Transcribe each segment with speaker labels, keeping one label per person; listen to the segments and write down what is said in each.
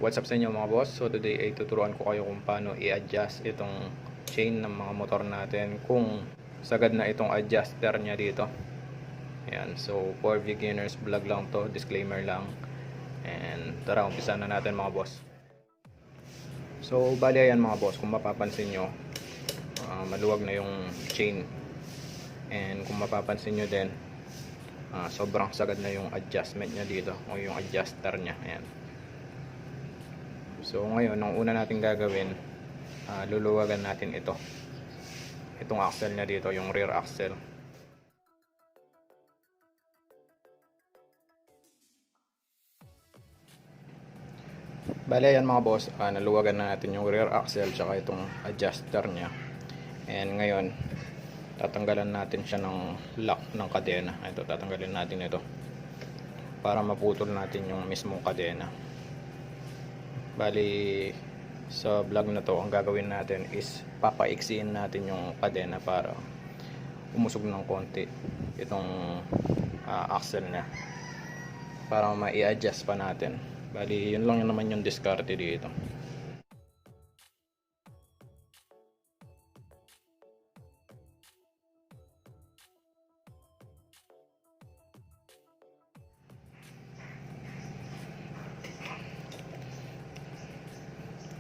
Speaker 1: What's up sa inyo mga boss? So today ay tuturuan ko kayo kung paano i-adjust itong chain ng mga motor natin kung sagad na itong adjuster niya dito. Ayan, so for beginners vlog lang to, disclaimer lang. And tara, umpisa na natin mga boss. So bali ayan mga boss, kung mapapansin nyo, maluwag na yung chain. And kung mapapansin nyo din, sobrang sagad na yung adjustment niya dito o yung adjuster niya. Ayan. So ngayon, ang una natin gagawin, luluwagan natin itong axle niya dito, yung rear axle. Bale yan mga boss, naluwagan na natin yung rear axle tsaka itong adjuster niya. And ngayon, tatanggalan natin siya ng lock ng kadena. Ito, tatanggalin natin ito para maputol natin yung mismong kadena. Bali, sa vlog na to, ang gagawin natin is papaiksiin natin yung kadena para umusog ng konti itong axle niya para mai-adjust pa natin. Bali, yun lang naman yung diskarte dito.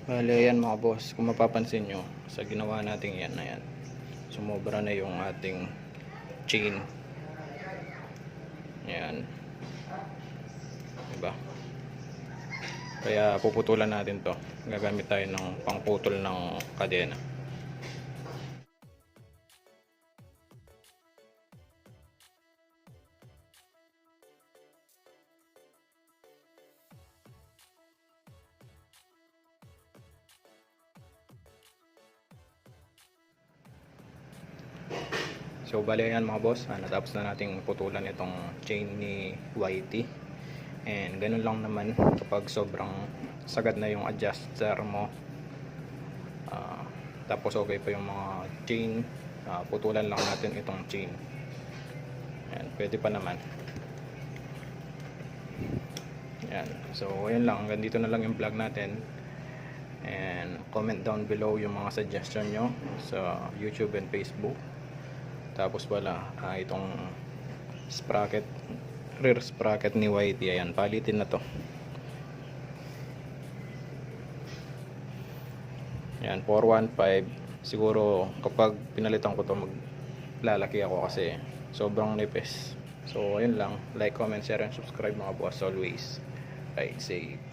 Speaker 1: Bale, yan mga boss, kung mapapansin nyo sa ginawa natin yan, ayan, sumobra na yung ating chain. Ayan, diba? Kaya puputulan natin to, gagamit tayo ng pangputol ng kadena. So bali yan mga boss, natapos na nating putulan itong chain ni YT. And ganun lang naman kapag sobrang sagad na yung adjuster mo, tapos okay pa yung mga chain, putulan lang natin itong chain. Ayan, pwede pa naman. Ayan, so ayun lang, hanggang dito na lang yung vlog natin. And comment down below yung mga suggestion nyo sa YouTube and Facebook. Tapos wala, itong sprocket, rear sprocket ni YT, ayan, palitin na to. Ayan, 415. Siguro kapag pinalitan ko to, maglalaki ako kasi sobrang nipis. So ayun lang, like, comment, share, and subscribe mga boss always. Ride safe.